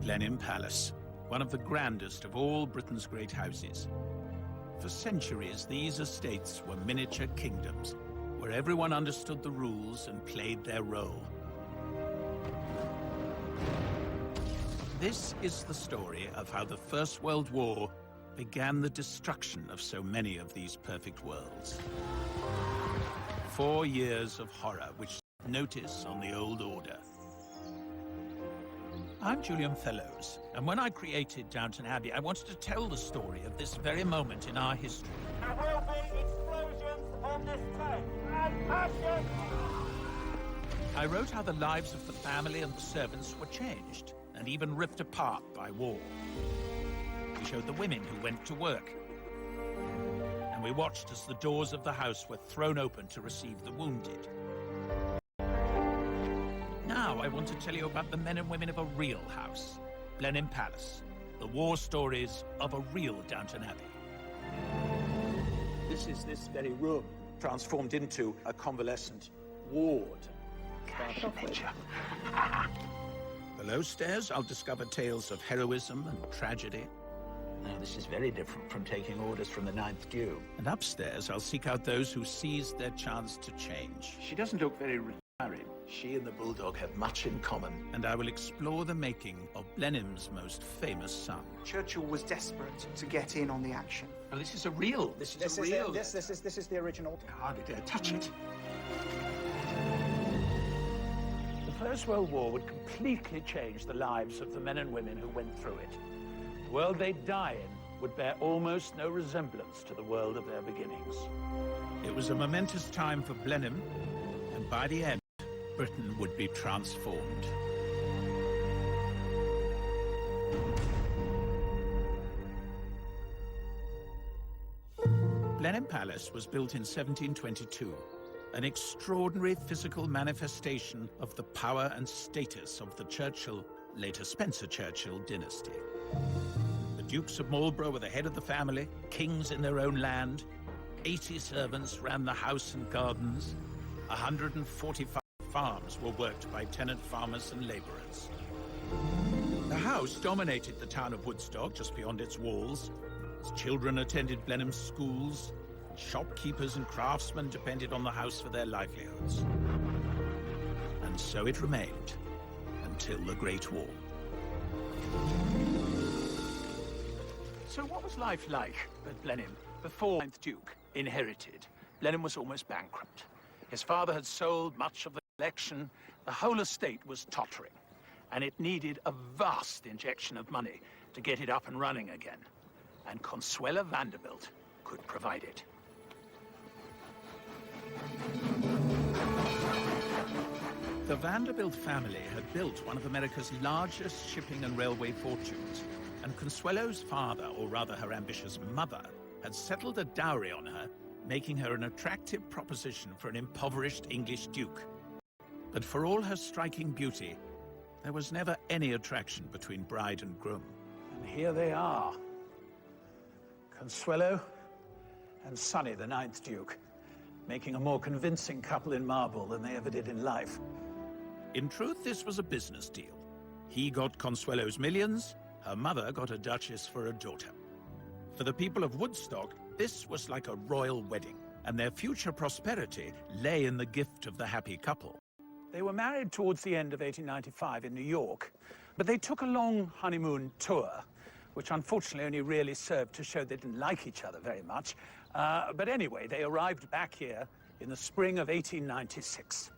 Blenheim Palace, one of the grandest of all Britain's great houses. For centuries, these estates were miniature kingdoms, where everyone understood the rules and played their role. This is the story of how the First World War began the destruction of so many of these perfect worlds. 4 years of horror which notice on the old order. I'm Julian Fellowes, and when I created Downton Abbey, I wanted to tell the story of this very moment in our history. There will be explosions on this train, and passion! I wrote how the lives of the family and the servants were changed, and even ripped apart by war. We showed the women who went to work, and we watched as the doors of the house were thrown open to receive the wounded. Now I want to tell you about the men and women of a real house, Blenheim Palace, the war stories of a real Downton Abbey. This is this very room, transformed into a convalescent ward. Below stairs, I'll discover tales of heroism and tragedy. Now, this is very different from taking orders from the Ninth Duke. And upstairs, I'll seek out those who seized their chance to change. She doesn't look very retiring. She and the Bulldog have much in common. And I will explore the making of Blenheim's most famous son. Churchill was desperate to get in on the action. Oh, this is real. This is the original. I hardly dare touch it. The First World War would completely change the lives of the men and women who went through it. The world they'd die in would bear almost no resemblance to the world of their beginnings. It was a momentous time for Blenheim, and by the end, Britain would be transformed. Blenheim Palace was built in 1722, an extraordinary physical manifestation of the power and status of the Churchill, later Spencer Churchill dynasty. The Dukes of Marlborough were the head of the family, kings in their own land. 80 servants ran the house and gardens. 145 farms were worked by tenant farmers and labourers. The house dominated the town of Woodstock, just beyond its walls. Its children attended Blenheim schools. Shopkeepers and craftsmen depended on the house for their livelihoods. And so it remained until the Great War. So what was life like at Blenheim before the Ninth Duke inherited? Blenheim was almost bankrupt. His father had sold much of the collection. The whole estate was tottering, and it needed a vast injection of money to get it up and running again. And Consuela Vanderbilt could provide it. The Vanderbilt family had built one of America's largest shipping and railway fortunes, and Consuelo's father, or rather her ambitious mother, had settled a dowry on her, making her an attractive proposition for an impoverished English duke. But for all her striking beauty, there was never any attraction between bride and groom. And here they are. Consuelo and Sonny, the Ninth Duke, making a more convincing couple in marble than they ever did in life. In truth, this was a business deal. He got Consuelo's millions, her mother got a duchess for a daughter. For the people of Woodstock, this was like a royal wedding, and their future prosperity lay in the gift of the happy couple. They were married towards the end of 1895 in New York, but they took a long honeymoon tour, which unfortunately only really served to show they didn't like each other very much. But anyway, they arrived back here in the spring of 1896.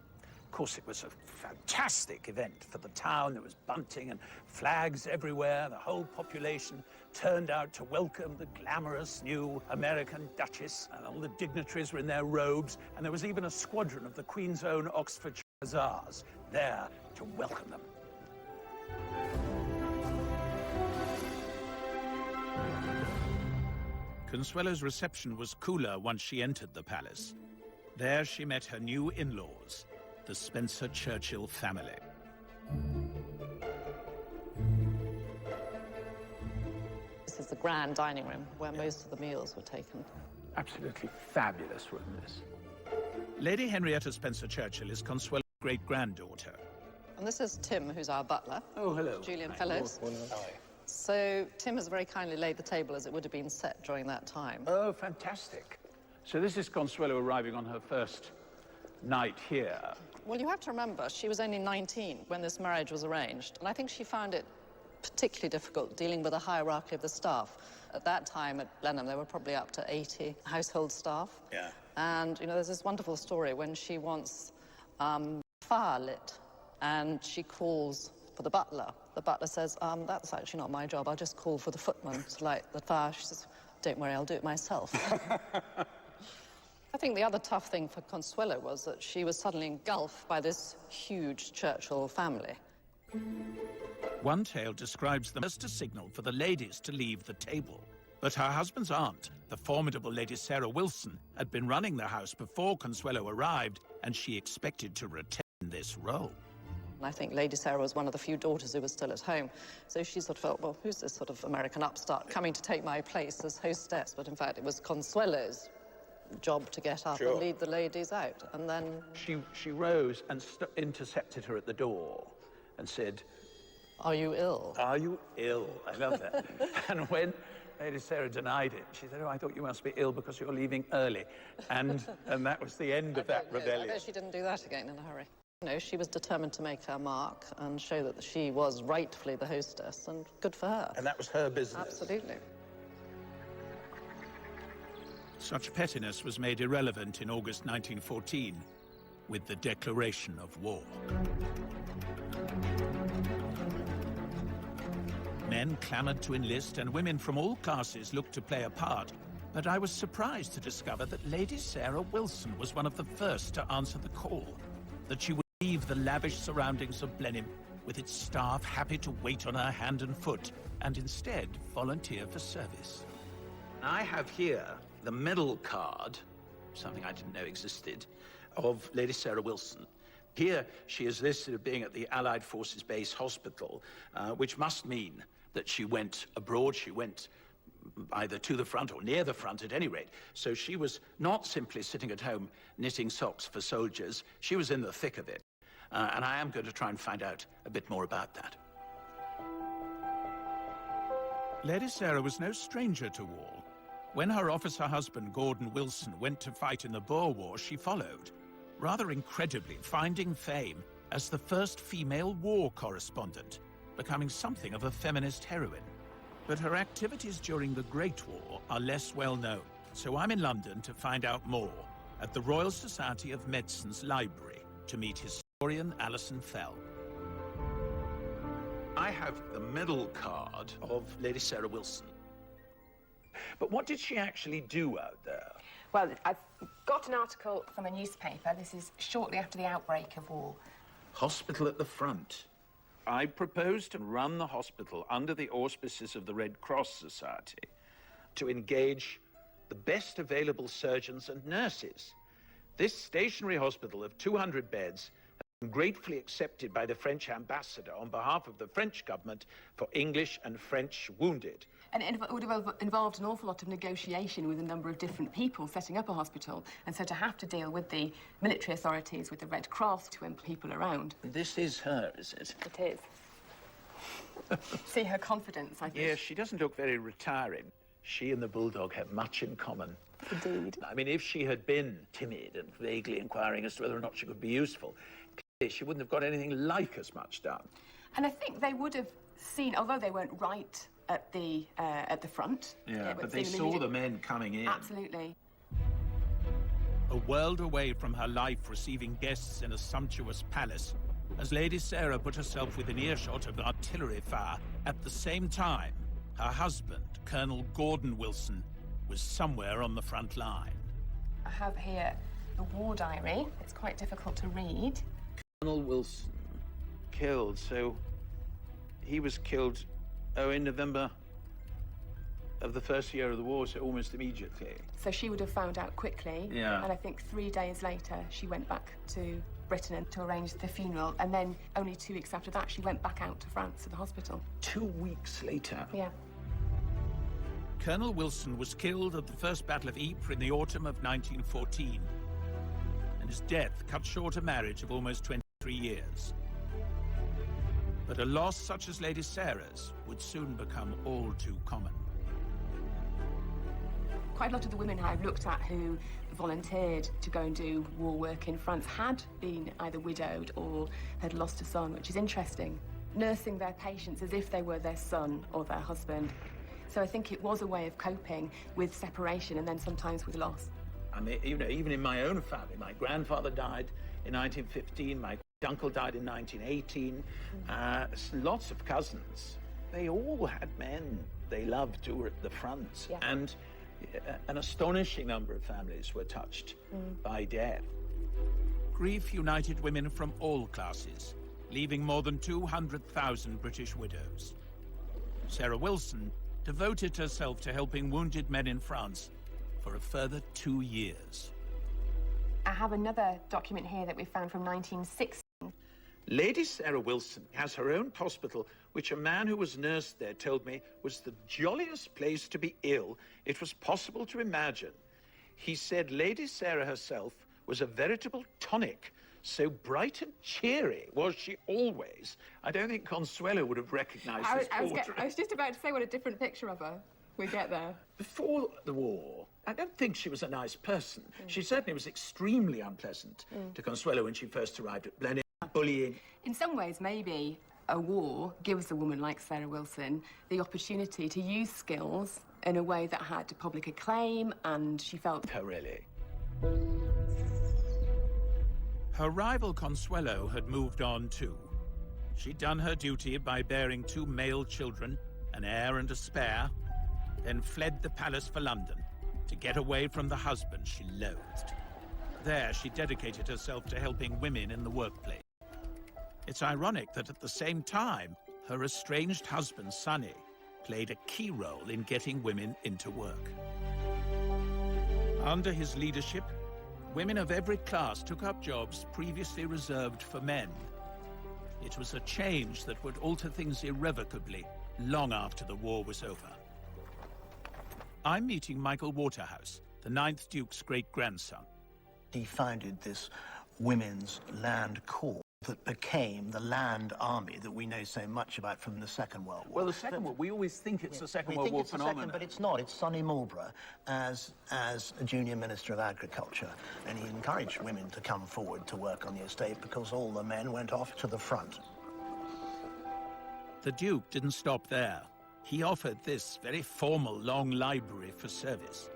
Of course, it was a fantastic event for the town. There was bunting and flags everywhere. The whole population turned out to welcome the glamorous new American Duchess, and all the dignitaries were in their robes, and there was even a squadron of the Queen's own Oxfordshire Hussars there to welcome them. Consuelo's reception was cooler once she entered the palace. There she met her new in-laws, the Spencer Churchill family. This is the grand dining room where most of the meals were taken. Absolutely fabulous room, this. Lady Henrietta Spencer Churchill is Consuelo's great-granddaughter. And this is Tim, who's our butler. Oh, hello. Julian Fellowes. So Tim has very kindly laid the table as it would have been set during that time. Oh, fantastic. So this is Consuelo arriving on her first night here. Well, you have to remember, she was only 19 when this marriage was arranged, and I think she found it particularly difficult dealing with the hierarchy of the staff. At that time at Blenheim, there were probably up to 80 household staff. Yeah. And, you know, there's this wonderful story when she wants fire lit, and she calls for the butler. The butler says, that's actually not my job. I'll just call for the footman to light the fire. She says, don't worry, I'll do it myself. I think the other tough thing for Consuelo was that she was suddenly engulfed by this huge Churchill family. One tale describes them as a signal for the ladies to leave the table. But her husband's aunt, the formidable Lady Sarah Wilson, had been running the house before Consuelo arrived, and she expected to retain this role. And I think Lady Sarah was one of the few daughters who was still at home. So she sort of felt, well, who's this sort of American upstart coming to take my place as hostess? But in fact, it was Consuelo's job to get up and lead the ladies out. And then She rose and intercepted her at the door and said, are you ill? are you ill? I love that. And when Lady Sarah denied it, she said, oh, I thought you must be ill because you're leaving early. And that was the end of that rebellion. I bet she didn't do that again in a hurry. You know, she was determined to make her mark and show that she was rightfully the hostess, and good for her. And that was her business. Absolutely. Such pettiness was made irrelevant in August 1914 with the declaration of war. Men clamored to enlist, and women from all classes looked to play a part. But I was surprised to discover that Lady Sarah Wilson was one of the first to answer the call, that she would leave the lavish surroundings of Blenheim with its staff happy to wait on her hand and foot, and instead volunteer for service. I have here the medal card, something I didn't know existed, of Lady Sarah Wilson. Here she is listed as being at the Allied Forces Base Hospital, which must mean that she went abroad. She went either to the front or near the front at any rate. So she was not simply sitting at home knitting socks for soldiers. She was in the thick of it. And I am going to try and find out a bit more about that. Lady Sarah was no stranger to war. When her officer husband, Gordon Wilson, went to fight in the Boer War, she followed, rather incredibly finding fame as the first female war correspondent, becoming something of a feminist heroine. But her activities during the Great War are less well known, so I'm in London to find out more at the Royal Society of Medicine's library to meet historian Alison Fell. I have the medal card of Lady Sarah Wilson. But what did she actually do out there? Well, I've got an article from a newspaper. This is shortly after the outbreak of war. Hospital at the front. I proposed to run the hospital under the auspices of the Red Cross Society To engage the best available surgeons and nurses. This stationary hospital of 200 beds has been gratefully accepted by the French ambassador on behalf of the French government for English and French wounded. And it would have involved an awful lot of negotiation with a number of different people setting up a hospital, and so to have to deal with the military authorities, with the Red Cross, to employ people around. This is her, is it? It is. See her confidence, I think. Yes, she doesn't look very retiring. She and the bulldog have much in common. Indeed. I mean, if she had been timid and vaguely inquiring as to whether or not she could be useful, clearly she wouldn't have got anything like as much done. And I think they would have seen, although they weren't right at the front. Yeah, but they saw the men coming in. Absolutely. A world away from her life receiving guests in a sumptuous palace, as Lady Sarah put herself within earshot of artillery fire, at the same time, her husband, Colonel Gordon Wilson, was somewhere on the front line. I have here the war diary. It's quite difficult to read. Colonel Wilson killed, so he was killed, in November of the first year of the war, so almost immediately. So she would have found out quickly. Yeah. And I think 3 days later, she went back to Britain and to arrange the funeral. And then only 2 weeks after that, she went back out to France to the hospital. 2 weeks later. Yeah. Colonel Wilson was killed at the First Battle of Ypres in the autumn of 1914, and his death cut short a marriage of almost 23 years. But a loss such as Lady Sarah's would soon become all too common. Quite a lot of the women I've looked at who volunteered to go and do war work in France had been either widowed or had lost a son, which is interesting. Nursing their patients as if they were their son or their husband. So I think it was a way of coping with separation and then sometimes with loss. I mean, you know, even in my own family, my grandfather died in 1915, my uncle died in 1918, lots of cousins. They all had men they loved who were at the front. Yeah. And an astonishing number of families were touched by death. Grief united women from all classes, leaving more than 200,000 British widows. Sarah Wilson devoted herself to helping wounded men in France for a further 2 years. I have another document here that we found from 1960. Lady Sarah Wilson has her own hospital, which a man who was nursed there told me was the jolliest place to be ill it was possible to imagine. He said Lady Sarah herself was a veritable tonic. So bright and cheery was she always. I don't think Consuelo would have recognized this portrait. I was just about to say what a different picture of her we get there. Before the war, I don't think she was a nice person. She certainly was extremely unpleasant to Consuelo when she first arrived at Blenheim, bullying. In some ways, maybe a war gives a woman like Sarah Wilson the opportunity to use skills in a way that had public acclaim, and she felt... Her, really. Her rival Consuelo had moved on too. She'd done her duty by bearing 2 male children, an heir and a spare, then fled the palace for London to get away from the husband she loathed. There, she dedicated herself to helping women in the workplace. It's ironic that at the same time, her estranged husband, Sonny, played a key role in getting women into work. Under his leadership, women of every class took up jobs previously reserved for men. It was a change that would alter things irrevocably long after the war was over. I'm meeting Michael Waterhouse, the 9th Duke's great-grandson. He founded this women's land corps that became the land army that we know so much about from the Second World War. Well, the Second War, we always think it's the Second World War phenomenon. But it's not. It's Sonny Marlborough as a junior Minister of Agriculture, and he encouraged women to come forward to work on the estate because all the men went off to the front. The Duke didn't stop there. He offered this very formal long library for service.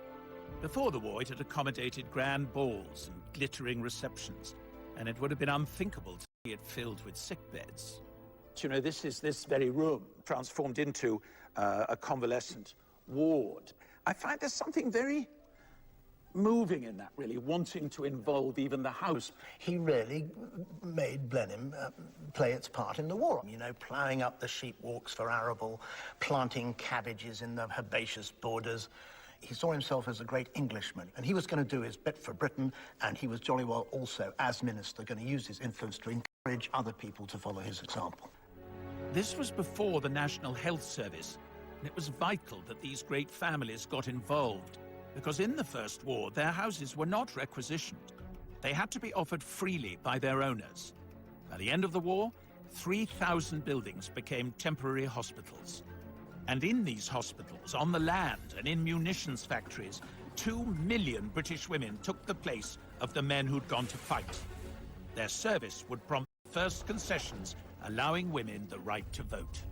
Before the war, it had accommodated grand balls and glittering receptions, and it would have been unthinkable to see it filled with sickbeds. You know, this is this very room transformed into a convalescent ward. I find there's something very moving in that, really, wanting to involve even the house. He really made Blenheim play its part in the war. You know, ploughing up the sheep walks for arable, planting cabbages in the herbaceous borders. He saw himself as a great Englishman, and he was going to do his bit for Britain, and he was jolly well also, as minister, going to use his influence to encourage other people to follow his example. This was before the National Health Service, and it was vital that these great families got involved, because in the First War, their houses were not requisitioned. They had to be offered freely by their owners. By the end of the war, 3,000 buildings became temporary hospitals. And in these hospitals, on the land and in munitions factories, 2 million British women took the place of the men who'd gone to fight. Their service would prompt first concessions, allowing women the right to vote.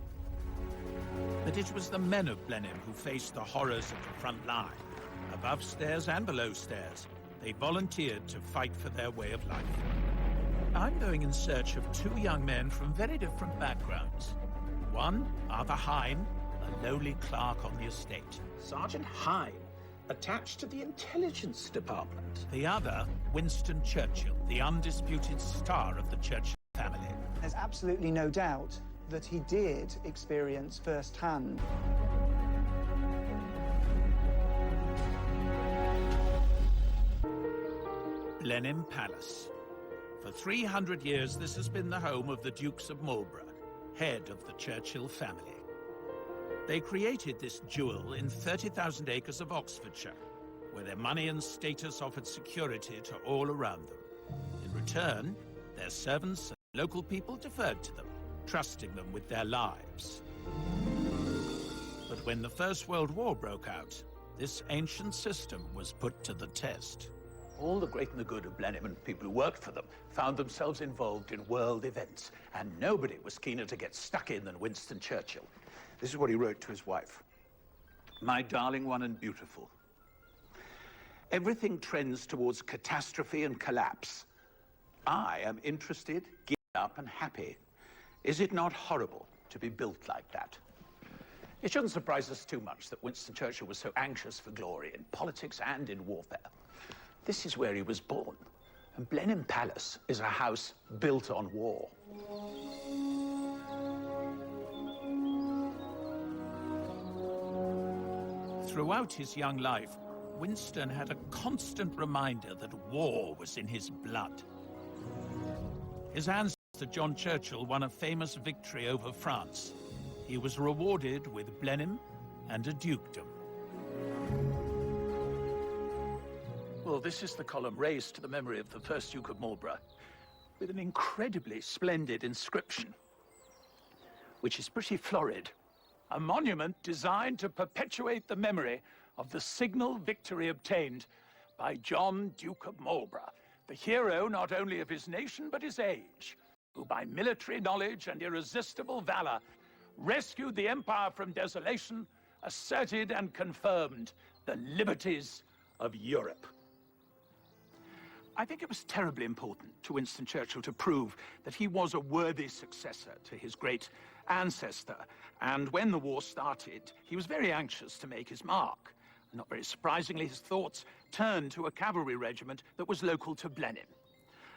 But it was the men of Blenheim who faced the horrors of the front line. Above stairs and below stairs, they volunteered to fight for their way of life. I'm going in search of 2 young men from very different backgrounds. One, Arthur Hine, a lowly clerk on the estate. Sergeant Hine, attached to the intelligence department. The other, Winston Churchill, the undisputed star of the Churchill family. There's absolutely no doubt that he did experience firsthand Blenheim Palace. For 300 years, this has been the home of the Dukes of Marlborough, head of the Churchill family. They created this jewel in 30,000 acres of Oxfordshire, where their money and status offered security to all around them. In return, their servants and local people deferred to them, trusting them with their lives. But when the First World War broke out, this ancient system was put to the test. All the great and the good of Blenheim and people who worked for them found themselves involved in world events, and nobody was keener to get stuck in than Winston Churchill. This is what he wrote to his wife. "My darling one and beautiful, everything trends towards catastrophe and collapse. I am interested, geared up and happy. Is it not horrible to be built like that?" It shouldn't surprise us too much that Winston Churchill was so anxious for glory in politics and in warfare. This is where he was born, and Blenheim Palace is a house built on war. Throughout his young life, Winston had a constant reminder that war was in his blood. His ancestor John Churchill won a famous victory over France. He was rewarded with Blenheim and a dukedom. Well, this is the column raised to the memory of the first Duke of Marlborough, with an incredibly splendid inscription, which is pretty florid. A monument designed to perpetuate the memory of the signal victory obtained by John, Duke of Marlborough, the hero not only of his nation but his age, who by military knowledge and irresistible valor rescued the empire from desolation, asserted and confirmed the liberties of Europe. I think it was terribly important to Winston Churchill to prove that he was a worthy successor to his great ancestor, and when the war started, he was very anxious to make his mark. Not very surprisingly, his thoughts turned to a cavalry regiment that was local to Blenheim.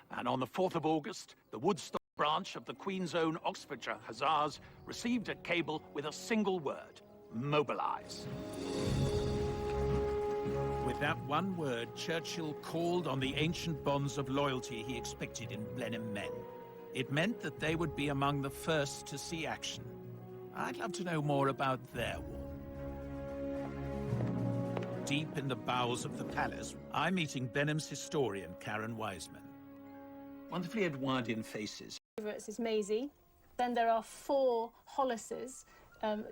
And on the 4th of August, the Woodstock branch of the Queen's Own Oxfordshire Hussars received a cable with a single word: mobilize. With that one word, Churchill called on the ancient bonds of loyalty he expected in Blenheim men. It meant that they would be among the first to see action. I'd love to know more about their war. Deep in the bowels of the palace, I'm meeting Blenheim's historian, Karen Wiseman. Wonderfully Edwardian faces. This is Maisie. Then there are 4 Hollises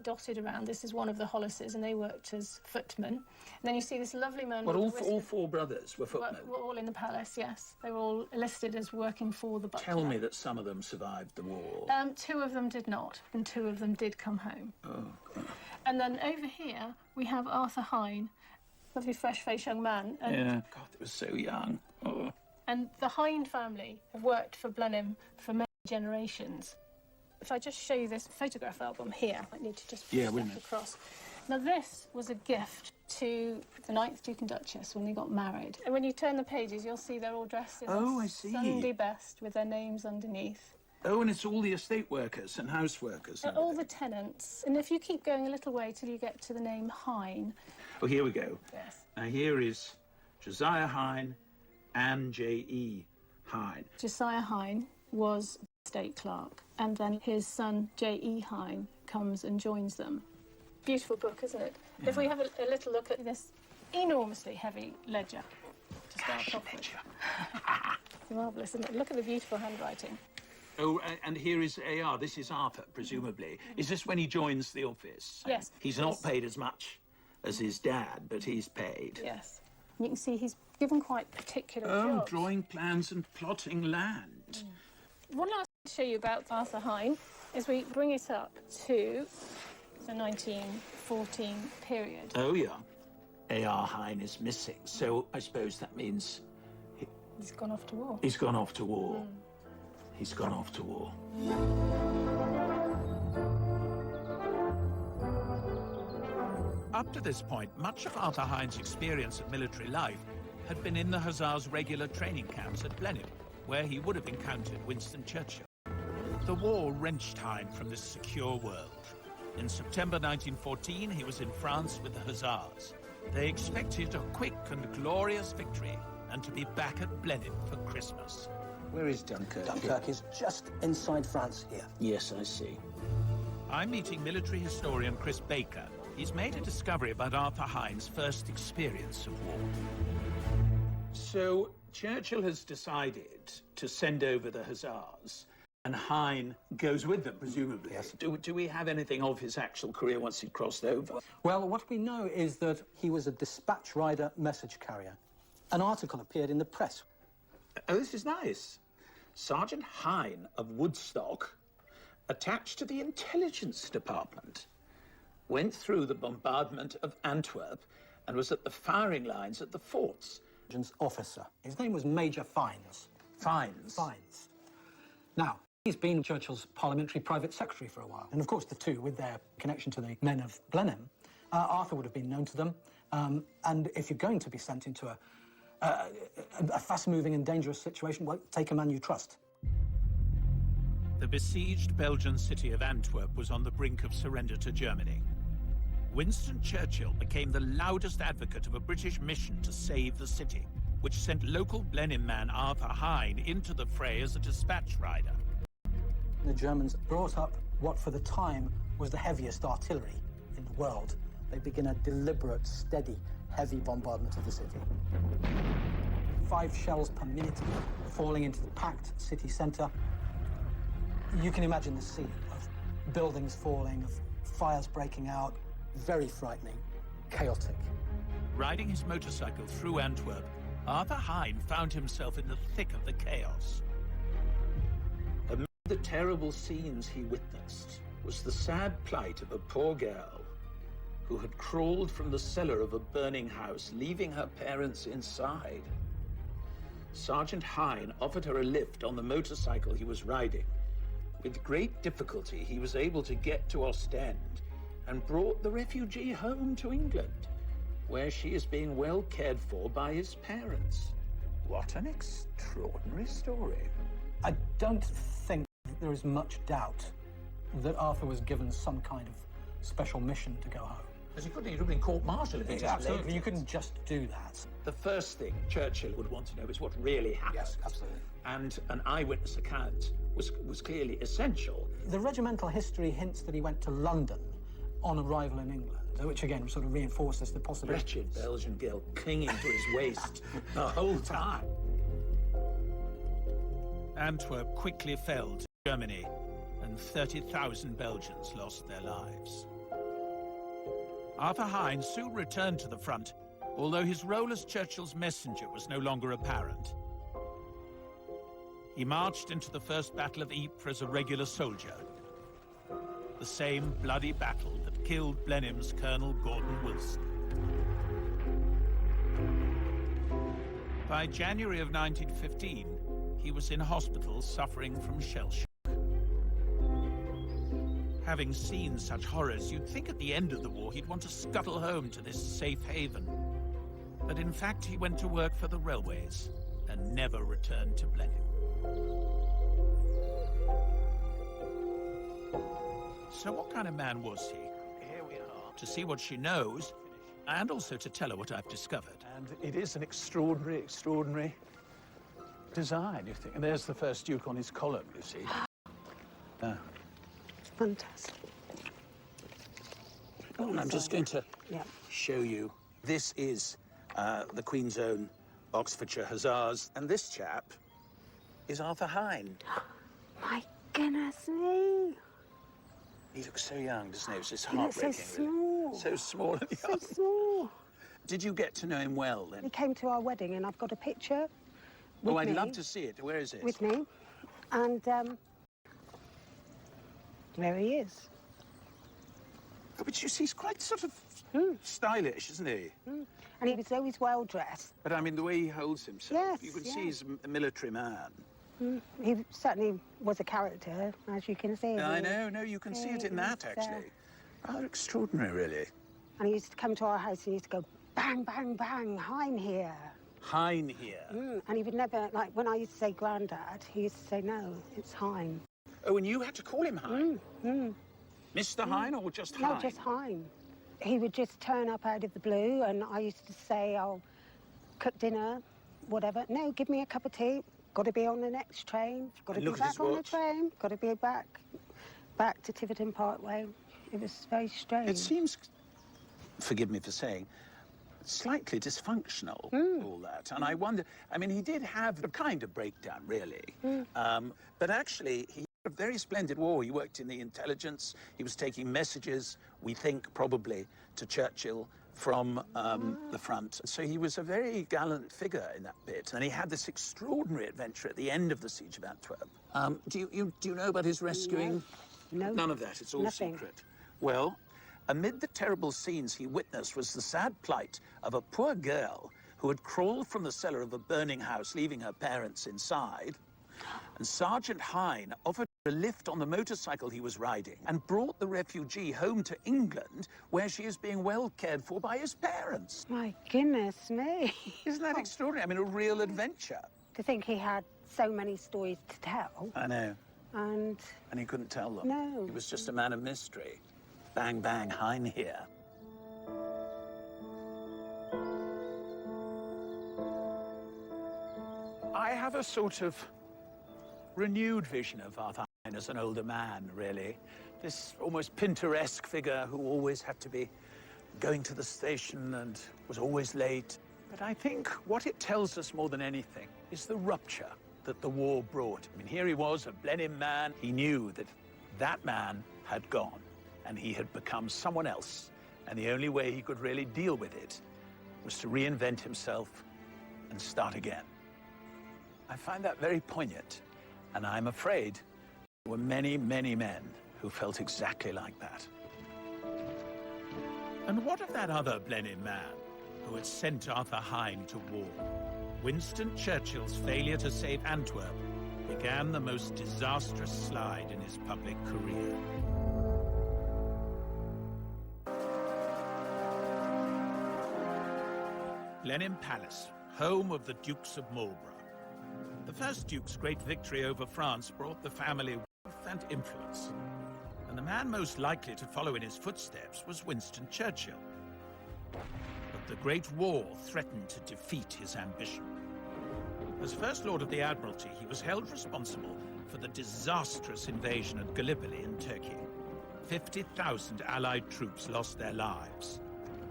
dotted around. This is one of the Hollises, and they worked as footmen. And then you see this lovely man. Well, all 4 brothers were footmen? Were all in the palace, yes. They were all listed as working for the butler. Tell me that some of them survived the war. 2 of them did not, and 2 of them did come home. Oh, God. And then over here, we have Arthur Hine, lovely fresh-faced young man. And yeah, God, they were so young. Oh. And the Hine family have worked for Blenheim for many generations. If I just show you this photograph album here, I need to just push that across. Now, this was a gift to the 9th Duke and Duchess when they got married. And when you turn the pages, you'll see they're all dressed in Sunday best with their names underneath. Oh, and it's all the estate workers and house workers. And all the tenants. And if you keep going a little way till you get to the name Hine. Oh, here we go. Yes. Now, here is Josiah Hine and J.E. Hine. Josiah Hine was estate clerk, and then his son J.E. Hine comes and joins them. Beautiful book, isn't it? Yeah. If we have a little look at this enormously heavy ledger to start off with. It's marvellous, isn't it? Look at the beautiful handwriting. Oh, and here is A.R. This is Arthur, presumably. Is this when he joins the office? Yes. He's not paid as much as his dad, but he's paid. Yes. You can see he's given quite particular jobs. Oh, drawing plans and plotting land. One last thing to show you about Arthur Hine is we bring it up to the 1914 period. Oh, yeah. A.R. Hine is missing, so I suppose that means... He's gone off to war. He's gone off to war. He's gone off to war. Up to this point, much of Arthur Hine's experience of military life had been in the Hussars' regular training camps at Blenheim, where he would have encountered Winston Churchill. The war wrenched Hine from this secure world. In September 1914, he was in France with the Hussars. They expected a quick and glorious victory, and to be back at Blenheim for Christmas. Where is Dunkirk? Dunkirk is just inside France here. Yes, I see. I'm meeting military historian Chris Baker. He's made a discovery about Arthur Hine's first experience of war. So Churchill has decided to send over the Hussars And Hine goes with them, presumably. Yes. Do we have anything of his actual career once he'd crossed over? Well, what we know is that he was a dispatch rider message carrier. An article appeared in the press. Oh, this is nice. Sergeant Hine of Woodstock, attached to the intelligence department, went through the bombardment of Antwerp and was at the firing lines at the forts. Officer. His name was Major Fines. Fines? Fines. Now, he's been Churchill's parliamentary private secretary for a while. And of course, the two, with their connection to the men of Blenheim, Arthur would have been known to them. And if you're going to be sent into a fast-moving and dangerous situation, well, take a man you trust. The besieged Belgian city of Antwerp was on the brink of surrender to Germany. Winston Churchill became the loudest advocate of a British mission to save the city, which sent local Blenheim man Arthur Hine into the fray as a dispatch rider. The Germans brought up what for the time was the heaviest artillery in the world. They begin a deliberate, steady, heavy bombardment of the city. 5 shells per minute falling into the packed city centre. You can imagine the scene of buildings falling, of fires breaking out. Very frightening, chaotic. Riding his motorcycle through Antwerp, Arthur Hine found himself in the thick of the chaos. Amid the terrible scenes he witnessed was the sad plight of a poor girl who had crawled from the cellar of a burning house, leaving her parents inside. Sergeant Hine offered her a lift on the motorcycle he was riding. With great difficulty, he was able to get to Ostend and brought the refugee home to England, where she is being well cared for by his parents. What an extraordinary story. I don't think that there is much doubt that Arthur was given some kind of special mission to go home. Because he couldn't have been court-martialed if he just Absolutely, left. you couldn't just do that. The first thing Churchill would want to know is what really happened. Yes, absolutely. And an eyewitness account was clearly essential. The regimental history hints that he went to London on arrival in England, which again sort of reinforces the possibility. Wretched Belgian girl clinging to his waist the whole time. Antwerp quickly fell to Germany, and 30,000 Belgians lost their lives. Arthur Hine soon returned to the front, although his role as Churchill's messenger was no longer apparent. He marched into the First Battle of Ypres as a regular soldier, the same bloody battle that killed Blenheim's Colonel Gordon Wilson. By January of 1915, he was in hospital suffering from shell shock. Having seen such horrors, you'd think at the end of the war he'd want to scuttle home to this safe haven. But in fact, he went to work for the railways and never returned to Blenheim. So what kind of man was he? Here we are. To see what she knows, and also to tell her what I've discovered. And it is an extraordinary, extraordinary design, you think. And there's the first Duke on his column, you see. Fantastic. Oh, I'm just going to show you. This is the Queen's Own Oxfordshire Hussars, and this chap is Arthur Hine. My goodness me. He looks so young, doesn't he? It's just He looks so heartbreaking. small. So small and young. So small. Did you get to know him well, then? He came to our wedding, and I've got a picture with Oh, I'd me, love to see it. Where is it? with me. And there he is. Oh, but you see, he's quite sort of stylish, isn't he? And he was always well dressed. But I mean, the way he holds himself, Yes, you can yeah. see he's a military man. He certainly was a character, as you can see. I know, no, you can see it in that, actually. Rather extraordinary, really. And he used to come to our house and he used to go, bang, bang, bang, Hine here. Hine here. And he would never, like, when I used to say Grandad, he used to say, no, it's Hine. Oh, and you had to call him Hine? Mr. Hine or just Hine? No, just Hine. He would just turn up out of the blue, and I used to say, I'll cook dinner, whatever. No, give me a cup of tea. Got to be on the next train. Got to be back on the train. Got to be back to Tiverton Parkway. It was very strange. It seems, forgive me for saying, slightly dysfunctional, all that. And I wonder, I mean, he did have a kind of breakdown, really. But actually, he A very splendid war. He worked in the intelligence. He was taking messages, we think, probably, to Churchill from the front. So he was a very gallant figure in that bit. And he had this extraordinary adventure at the end of the siege of Antwerp. Do you know about his rescuing? No. None of that. It's all Nothing. secret. Well, amid the terrible scenes he witnessed was the sad plight of a poor girl who had crawled from the cellar of a burning house, leaving her parents inside. And Sergeant Hine offered a lift on the motorcycle he was riding and brought the refugee home to England, where she is being well cared for by his parents. My goodness me. Isn't that extraordinary? I mean, a real adventure. To think he had so many stories to tell. I know. And he couldn't tell them. No. He was just a man of mystery. Bang, bang, Hine here. I have a sort of renewed vision of Arthur Hine as an older man, really. This almost Pinteresque figure who always had to be going to the station and was always late. But I think what it tells us more than anything is the rupture that the war brought. I mean, here he was, a Blenheim man. He knew that that man had gone and he had become someone else. And the only way he could really deal with it was to reinvent himself and start again. I find that very poignant. And I'm afraid there were many, many men who felt exactly like that. And what of that other Blenheim man who had sent Arthur Hine to war? Winston Churchill's failure to save Antwerp began the most disastrous slide in his public career. Blenheim Palace, home of the Dukes of Marlborough. The first Duke's great victory over France brought the family wealth and influence. And the man most likely to follow in his footsteps was Winston Churchill. But the Great War threatened to defeat his ambition. As First Lord of the Admiralty, he was held responsible for the disastrous invasion at Gallipoli in Turkey. 50,000 Allied troops lost their lives.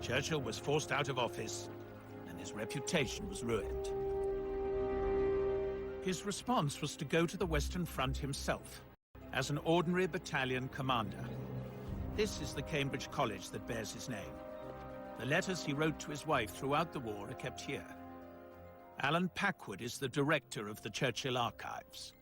Churchill was forced out of office, and his reputation was ruined. His response was to go to the Western Front himself, as an ordinary battalion commander. This is the Cambridge College that bears his name. The letters he wrote to his wife throughout the war are kept here. Alan Packwood is the director of the Churchill Archives.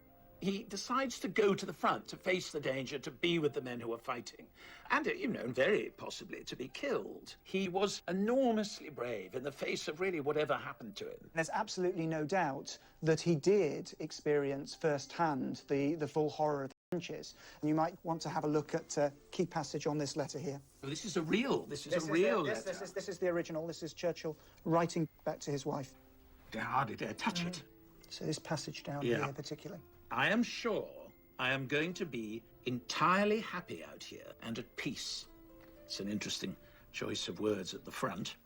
He decides to go to the front, to face the danger, to be with the men who are fighting. And, very possibly to be killed. He was enormously brave in the face of really whatever happened to him. There's absolutely no doubt that he did experience firsthand the full horror of the trenches. And you might want to have a look at a key passage on this letter here. This is a real letter. This is the original. This is Churchill writing back to his wife. I hardly dare touch it. So this passage down here particularly. I am sure I am going to be entirely happy out here and at peace. It's an interesting choice of words at the front.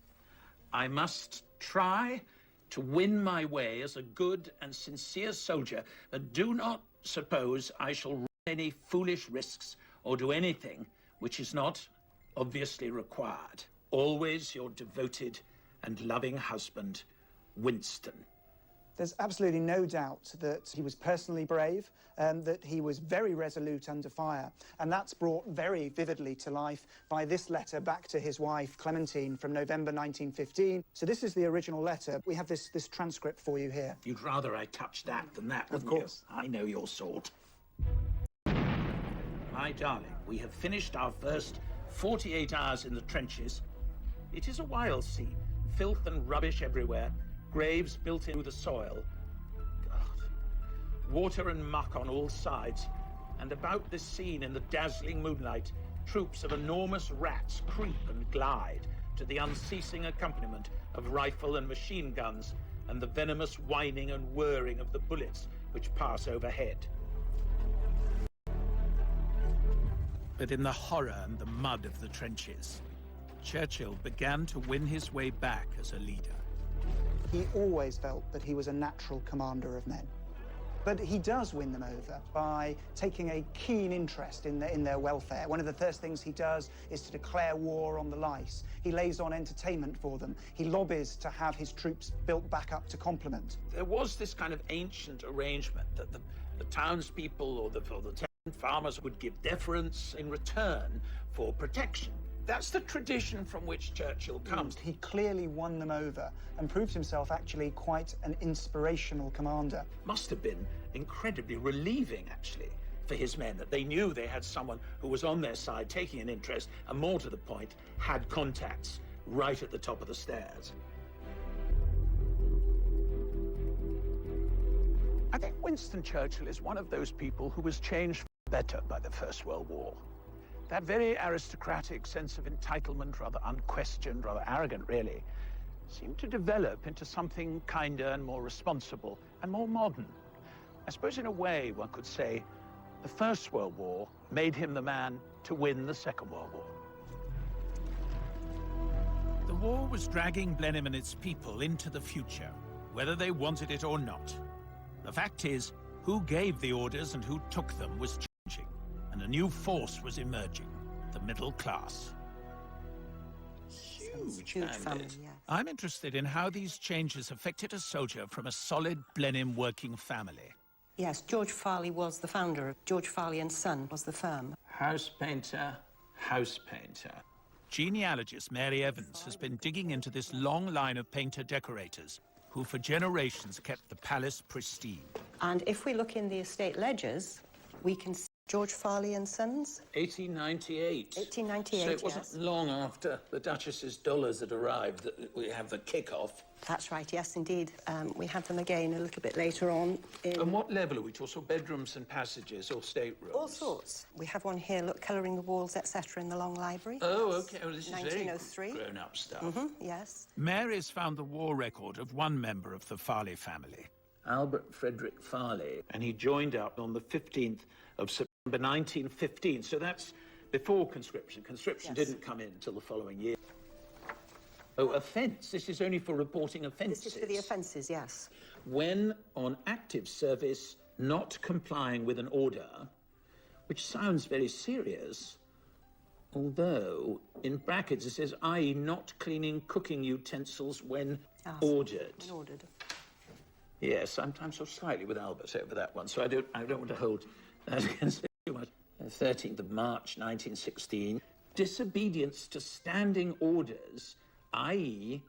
I must try to win my way as a good and sincere soldier, but do not suppose I shall run any foolish risks or do anything which is not obviously required. Always your devoted and loving husband, Winston. There's absolutely no doubt that he was personally brave, that he was very resolute under fire, and that's brought very vividly to life by this letter back to his wife, Clementine, from November 1915. So this is the original letter. We have this transcript for you here. You'd rather I touched that than that, wouldn't you? Of course. I know your sort. My darling, we have finished our first 48 hours in the trenches. It is a wild scene. Filth and rubbish everywhere. Graves built into the soil. God. Water and muck on all sides. And about this scene in the dazzling moonlight, troops of enormous rats creep and glide to the unceasing accompaniment of rifle and machine guns and the venomous whining and whirring of the bullets which pass overhead. But in the horror and the mud of the trenches, Churchill began to win his way back as a leader. He always felt that he was a natural commander of men. But he does win them over by taking a keen interest in their welfare. One of the first things he does is to declare war on the lice. He lays on entertainment for them. He lobbies to have his troops built back up to complement. There was this kind of ancient arrangement that The townspeople or the tenant farmers would give deference in return for protection. That's the tradition from which Churchill comes. He clearly won them over and proved himself actually quite an inspirational commander. Must have been incredibly relieving, actually, for his men, that they knew they had someone who was on their side, taking an interest, and more to the point, had contacts right at the top of the stairs. I think Winston Churchill is one of those people who was changed for the better by the First World War. That very aristocratic sense of entitlement, rather unquestioned, rather arrogant, really, seemed to develop into something kinder and more responsible and more modern. I suppose in a way one could say the First World War made him the man to win the Second World War. The war was dragging Blenheim and its people into the future, whether they wanted it or not. The fact is, who gave the orders and who took them was changing, and a new force was emerging, the middle class. Huge family, mandate. yes. I'm interested in how these changes affected a soldier from a solid Blenheim working family. Yes, George Farley was the founder. George Farley and Son was the firm. House painter, house painter. Genealogist Mary Evans has been digging into this long line of painter-decorators who for generations kept the palace pristine. And if we look in the estate ledgers, we can see George Farley and Sons. 1898. 1898, So it wasn't yes. long after the Duchess's dollars had arrived that we have the kick-off. That's right, yes, indeed. We have them again a little bit later on. And what level are we talking? So bedrooms and passages or staterooms? All sorts. We have one here, look, colouring the walls, etc., in the long library. Oh, OK. Oh, this is 1903. very grown-up stuff. Yes. Mary's found the war record of one member of the Farley family. Albert Frederick Farley, and he joined up on the 15th of September 1915. So that's before conscription. Conscription Yes. didn't come in until the following year. Oh, offence. This is only for reporting offences. This is for the offences, yes. When on active service, not complying with an order, which sounds very serious, although in brackets it says, i.e. not cleaning cooking utensils when ordered. When ordered. Yes, I'm so slightly with Albert over that one, so I don't want to hold that against him too much. 13th of March, 1916. Disobedience to standing orders, i.e.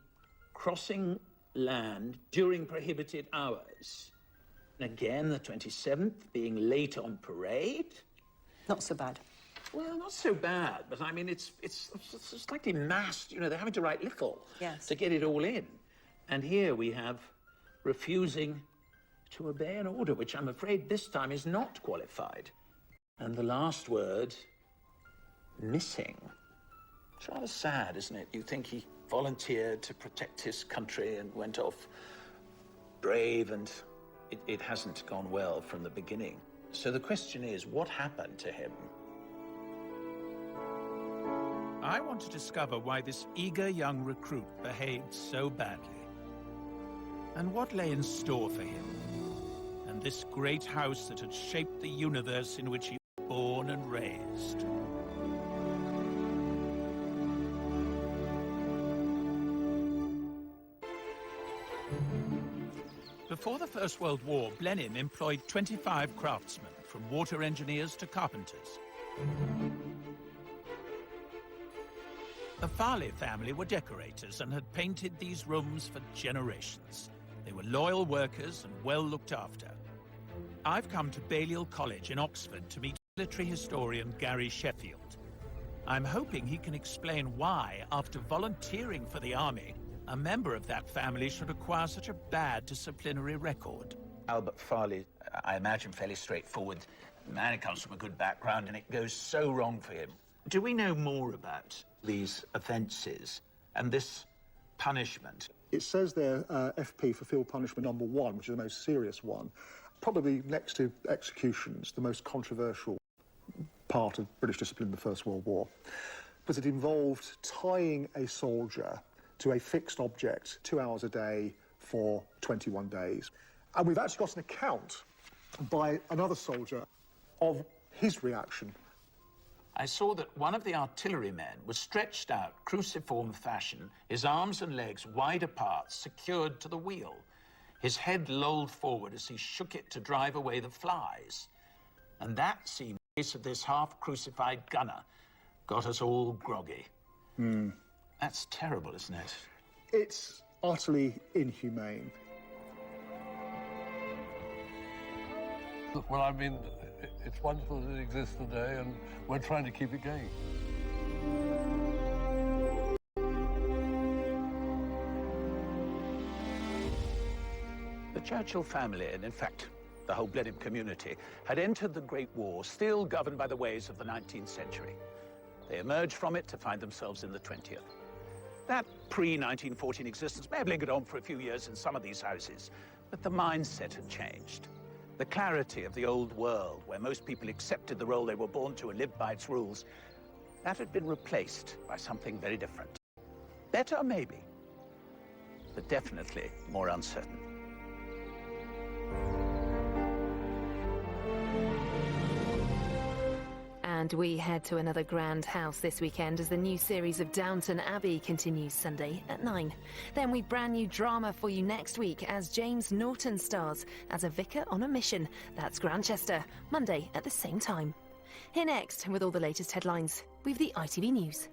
crossing land during prohibited hours. And again, the 27th, being late on parade. Not so bad. Well, not so bad, but I mean, it's slightly massed. You know, they're having to write little to get it all in. And here we have refusing to obey an order, which I'm afraid this time is not qualified. And the last word, missing. It's rather sad, isn't it? You think he volunteered to protect his country and went off brave, and it hasn't gone well from the beginning. So the question is, what happened to him? I want to discover why this eager young recruit behaved so badly, and what lay in store for him, and this great house that had shaped the universe in which he was born and raised. Before the First World War, Blenheim employed 25 craftsmen, from water engineers to carpenters. The Farley family were decorators and had painted these rooms for generations. They were loyal workers and well looked after. I've come to Balliol College in Oxford to meet military historian Gary Sheffield. I'm hoping he can explain why, after volunteering for the army, a member of that family should acquire such a bad disciplinary record. Albert Farley, I imagine fairly straightforward. The man comes from a good background, and it goes so wrong for him. Do we know more about these offences and this punishment? It says there, FP for field punishment number 1, which is the most serious one. Probably next to executions, the most controversial part of British discipline in the First World War. Because it involved tying a soldier to a fixed object 2 hours a day for 21 days. And we've actually got an account by another soldier of his reaction. I saw that one of the artillerymen was stretched out, cruciform fashion, his arms and legs wide apart, secured to the wheel. His head lolled forward as he shook it to drive away the flies. And that seemed the case of this half-crucified gunner got us all groggy. That's terrible, isn't it? It's utterly inhumane. Well, I mean, it's wonderful that it exists today, and we're trying to keep it going. The Churchill family, and in fact, the whole Blenheim community, had entered the Great War still governed by the ways of the 19th century. They emerged from it to find themselves in the 20th. That pre-1914 existence may have lingered on for a few years in some of these houses, but the mindset had changed. The clarity of the old world, where most people accepted the role they were born to and lived by its rules, that had been replaced by something very different. Better, maybe, but definitely more uncertain. And we head to another grand house this weekend as the new series of Downton Abbey continues Sunday at 9. Then we've brand new drama for you next week as James Norton stars as a vicar on a mission. That's Grantchester, Monday at the same time. Here next, with all the latest headlines, we've the ITV News.